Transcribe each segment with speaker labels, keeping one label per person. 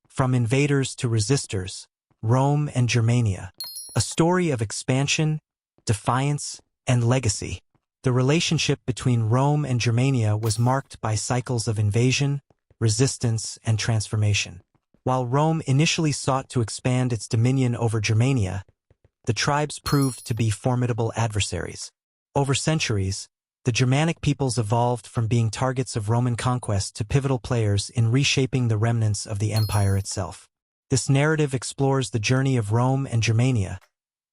Speaker 1: From Invaders to Resistors, Rome and Germania. A story of expansion, defiance, and legacy. The relationship between Rome and Germania was marked by cycles of invasion, resistance, and transformation. While Rome initially sought to expand its dominion over Germania, the tribes proved to be formidable adversaries. Over centuries, the Germanic peoples evolved from being targets of Roman conquest to pivotal players in reshaping the remnants of the empire itself. This narrative explores the journey of Rome and Germania,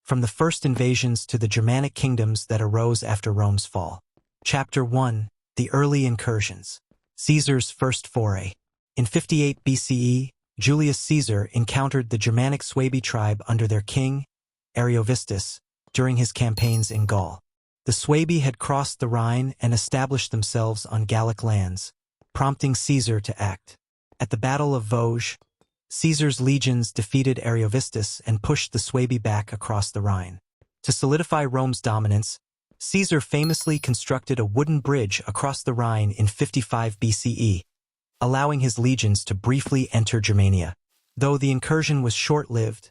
Speaker 1: from the first invasions to the Germanic kingdoms that arose after Rome's fall. Chapter 1: The Early Incursions. Caesar's First Foray. In 58 BCE, Julius Caesar encountered the Germanic Suebi tribe under their king, Ariovistus, during his campaigns in Gaul. The Suebi had crossed the Rhine and established themselves on Gallic lands, prompting Caesar to act. At the Battle of Vosges, Caesar's legions defeated Ariovistus and pushed the Suebi back across the Rhine. To solidify Rome's dominance, Caesar famously constructed a wooden bridge across the Rhine in 55 BCE, allowing his legions to briefly enter Germania. Though the incursion was short-lived,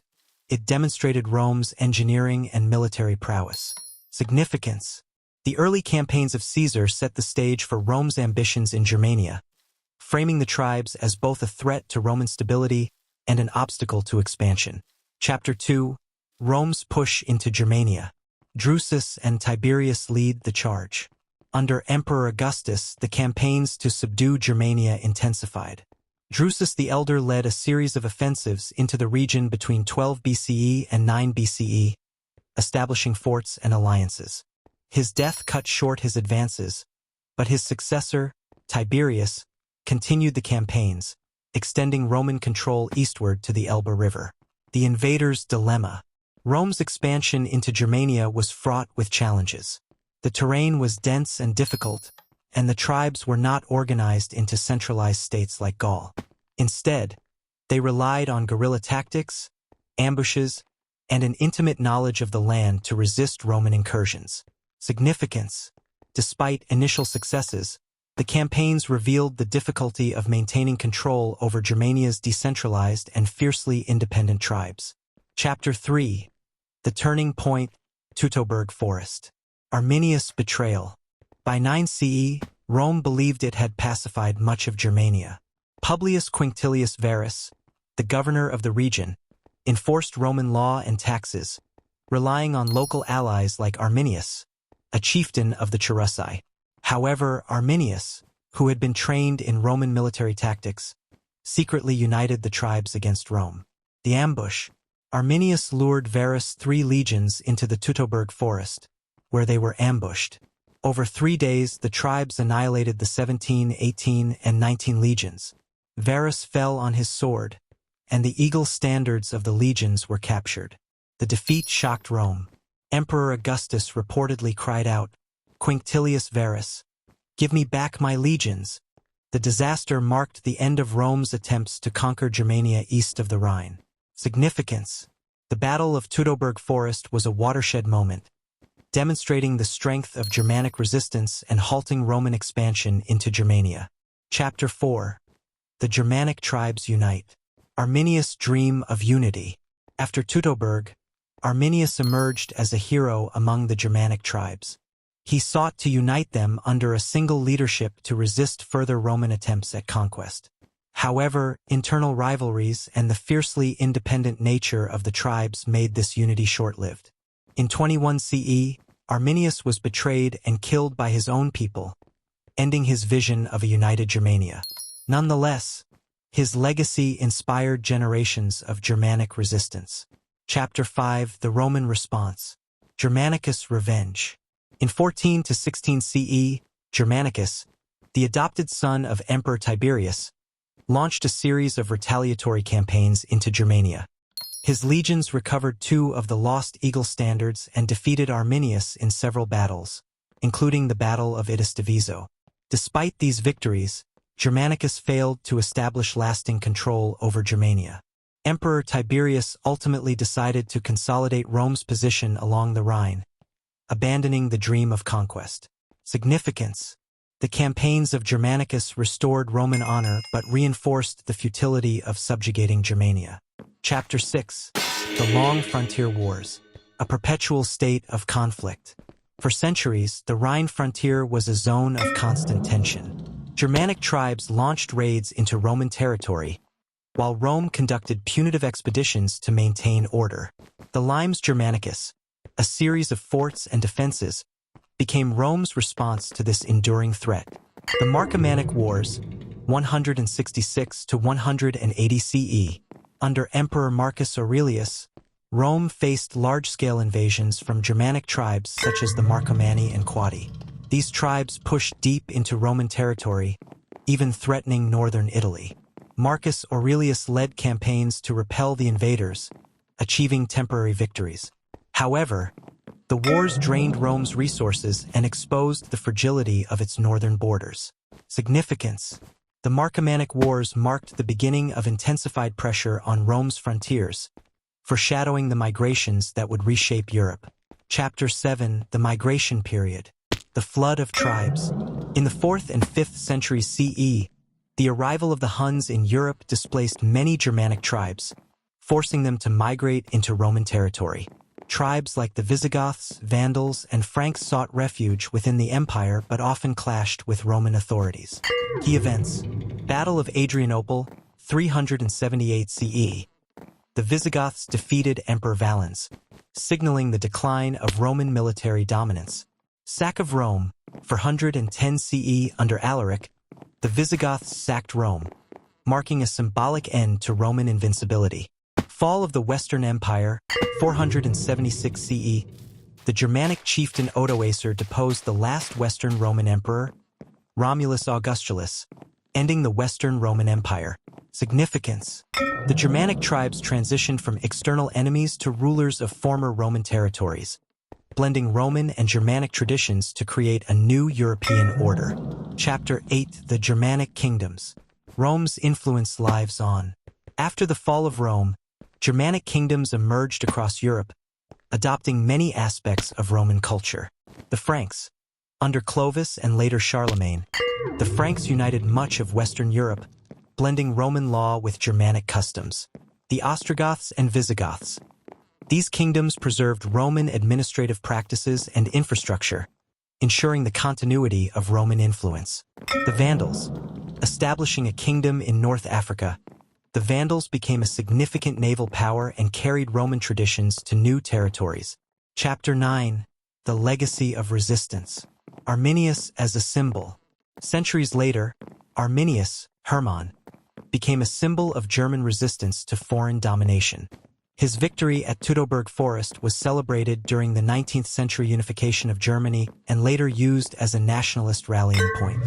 Speaker 1: it demonstrated Rome's engineering and military prowess. Significance. The early campaigns of Caesar set the stage for Rome's ambitions in Germania, framing the tribes as both a threat to Roman stability and an obstacle to expansion. Chapter 2: Rome's push into Germania. Drusus and Tiberius lead the charge. Under Emperor Augustus, the campaigns to subdue Germania intensified. Drusus the Elder led a series of offensives into the region between 12 BCE and 9 BCE, establishing forts and alliances. His death cut short his advances, but his successor, Tiberius, continued the campaigns, extending Roman control eastward to the Elbe River. The Invaders' Dilemma. Rome's expansion into Germania was fraught with challenges. The terrain was dense and difficult, and the tribes were not organized into centralized states like Gaul. Instead, they relied on guerrilla tactics, ambushes, and an intimate knowledge of the land to resist Roman incursions. Significance. Despite initial successes, the campaigns revealed the difficulty of maintaining control over Germania's decentralized and fiercely independent tribes. Chapter 3: The Turning Point, Teutoburg Forest. Arminius' betrayal. By 9 CE, Rome believed it had pacified much of Germania. Publius Quinctilius Varus, the governor of the region, enforced Roman law and taxes, relying on local allies like Arminius, a chieftain of the Cherusei. However, Arminius, who had been trained in Roman military tactics, secretly united the tribes against Rome. The ambush. Arminius lured Varus' 3 legions into the Teutoburg forest, where they were ambushed. Over 3 days, the tribes annihilated the 17, 18, and 19 legions. Varus fell on his sword, and the eagle standards of the legions were captured. The defeat shocked Rome. Emperor Augustus reportedly cried out, "Quinctilius Varus, give me back my legions." The disaster marked the end of Rome's attempts to conquer Germania east of the Rhine. Significance. The Battle of Teutoburg Forest was a watershed moment, demonstrating the strength of Germanic resistance and halting Roman expansion into Germania. Chapter 4: The Germanic Tribes Unite. Arminius' dream of unity. After Teutoburg, Arminius emerged as a hero among the Germanic tribes. He sought to unite them under a single leadership to resist further Roman attempts at conquest. However, internal rivalries and the fiercely independent nature of the tribes made this unity short-lived. In 21 CE, Arminius was betrayed and killed by his own people, ending his vision of a united Germania. Nonetheless, his legacy inspired generations of Germanic resistance. Chapter 5: The Roman Response. Germanicus' Revenge. In 14 to 16 CE, Germanicus, the adopted son of Emperor Tiberius, launched a series of retaliatory campaigns into Germania. His legions recovered 2 of the lost eagle standards and defeated Arminius in several battles, including the Battle of Idistavizo. Despite these victories, Germanicus failed to establish lasting control over Germania. Emperor Tiberius ultimately decided to consolidate Rome's position along the Rhine, abandoning the dream of conquest. Significance. The campaigns of Germanicus restored Roman honor but reinforced the futility of subjugating Germania. Chapter 6. The Long Frontier Wars, a perpetual state of conflict. For centuries, the Rhine frontier was a zone of constant tension. Germanic tribes launched raids into Roman territory, while Rome conducted punitive expeditions to maintain order. The Limes Germanicus, a series of forts and defenses, became Rome's response to this enduring threat. The Marcomannic Wars, 166 to 180 CE, under Emperor Marcus Aurelius, Rome faced large-scale invasions from Germanic tribes such as the Marcomanni and Quadi. These tribes pushed deep into Roman territory, even threatening northern Italy. Marcus Aurelius led campaigns to repel the invaders, achieving temporary victories. However, the wars drained Rome's resources and exposed the fragility of its northern borders. Significance. The Marcomannic Wars marked the beginning of intensified pressure on Rome's frontiers, foreshadowing the migrations that would reshape Europe. Chapter 7. The Migration Period. The Flood of Tribes. In the 4th and 5th centuries CE, the arrival of the Huns in Europe displaced many Germanic tribes, forcing them to migrate into Roman territory. Tribes like the Visigoths, Vandals, and Franks sought refuge within the empire but often clashed with Roman authorities. Key events. Battle of Adrianople, 378 CE. The Visigoths defeated Emperor Valens, signaling the decline of Roman military dominance. Sack of Rome, 410 CE under Alaric, the Visigoths sacked Rome, marking a symbolic end to Roman invincibility. Fall of the Western Empire, 476 CE. The Germanic chieftain Odoacer deposed the last Western Roman emperor, Romulus Augustulus, ending the Western Roman Empire. Significance. The Germanic tribes transitioned from external enemies to rulers of former Roman territories, blending Roman and Germanic traditions to create a new European order. Chapter 8. The Germanic Kingdoms. Rome's influence lives on. After the fall of Rome, Germanic kingdoms emerged across Europe, adopting many aspects of Roman culture. The Franks. Under Clovis and later Charlemagne, the Franks united much of Western Europe, blending Roman law with Germanic customs. The Ostrogoths and Visigoths. These kingdoms preserved Roman administrative practices and infrastructure, ensuring the continuity of Roman influence. The Vandals. Establishing a kingdom in North Africa, the Vandals became a significant naval power and carried Roman traditions to new territories. Chapter 9. The Legacy of Resistance. Arminius as a symbol. Centuries later, Arminius, Hermann, became a symbol of German resistance to foreign domination. His victory at Teutoburg Forest was celebrated during the 19th century unification of Germany and later used as a nationalist rallying point.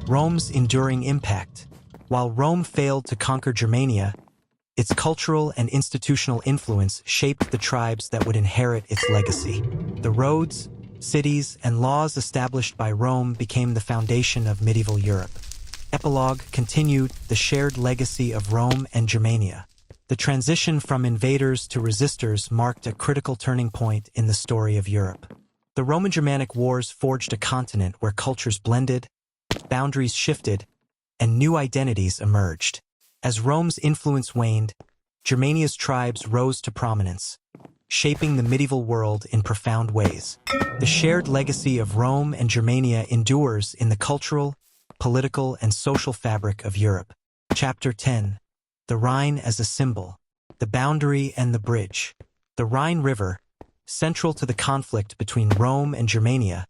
Speaker 1: Rome's enduring impact. While Rome failed to conquer Germania, its cultural and institutional influence shaped the tribes that would inherit its legacy. The roads, cities, and laws established by Rome became the foundation of medieval Europe. Epilogue continued the shared legacy of Rome and Germania. The transition from invaders to resistors marked a critical turning point in the story of Europe. The Roman-Germanic Wars forged a continent where cultures blended, boundaries shifted, and new identities emerged. As Rome's influence waned, Germania's tribes rose to prominence, shaping the medieval world in profound ways. The shared legacy of Rome and Germania endures in the cultural, political, and social fabric of Europe. Chapter 10. The Rhine as a Symbol. The Boundary and the Bridge. The Rhine River, central to the conflict between Rome and Germania,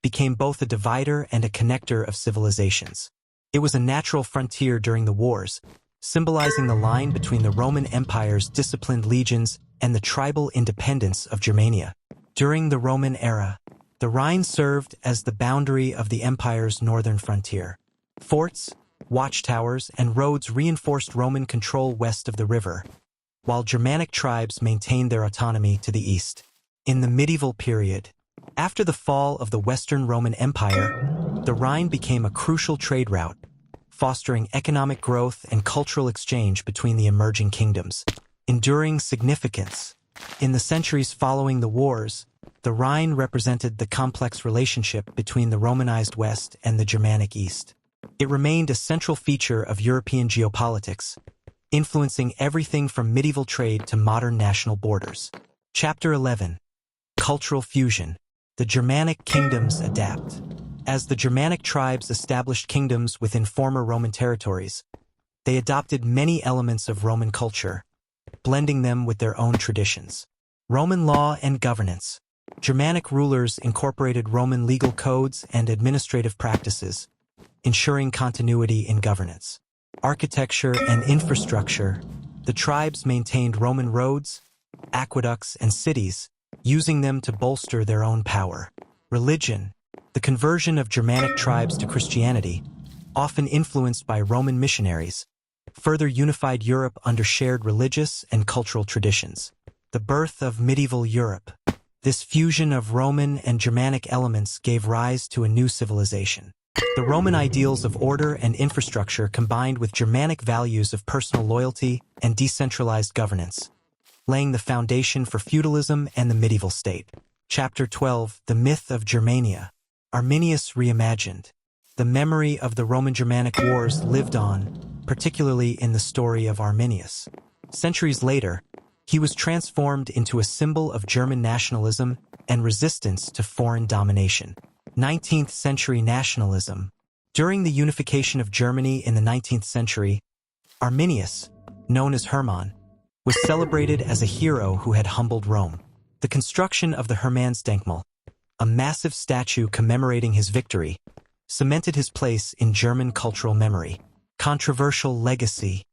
Speaker 1: became both a divider and a connector of civilizations. It was a natural frontier during the wars, symbolizing the line between the Roman Empire's disciplined legions and the tribal independence of Germania. During the Roman era, the Rhine served as the boundary of the empire's northern frontier. Forts, watchtowers, and roads reinforced Roman control west of the river, while Germanic tribes maintained their autonomy to the east. In the medieval period, after the fall of the Western Roman Empire, the Rhine became a crucial trade route, fostering economic growth and cultural exchange between the emerging kingdoms. Enduring significance. In the centuries following the wars, The Rhine represented the complex relationship between the Romanized West and the Germanic East. It remained a central feature of European geopolitics, influencing everything from medieval trade to modern national borders. Chapter 11. Cultural Fusion. The Germanic Kingdoms Adapt. As the Germanic tribes established kingdoms within former Roman territories, they adopted many elements of Roman culture, blending them with their own traditions. Roman law and governance. Germanic rulers incorporated Roman legal codes and administrative practices, ensuring continuity in governance. Architecture and infrastructure. The tribes maintained Roman roads, aqueducts, and cities, using them to bolster their own power. Religion. The conversion of Germanic tribes to Christianity, often influenced by Roman missionaries, further unified Europe under shared religious and cultural traditions. The birth of medieval Europe. This fusion of Roman and Germanic elements gave rise to a new civilization. The Roman ideals of order and infrastructure combined with Germanic values of personal loyalty and decentralized governance, laying the foundation for feudalism and the medieval state. Chapter 12. The Myth of Germania. Arminius reimagined. The memory of the Roman-Germanic wars lived on, particularly in the story of Arminius. Centuries later, he was transformed into a symbol of German nationalism and resistance to foreign domination. 19th century nationalism. During the unification of Germany in the 19th century, Arminius, known as Hermann, was celebrated as a hero who had humbled Rome. The construction of the Hermannsdenkmal, a massive statue commemorating his victory, cemented his place in German cultural memory. Controversial legacy.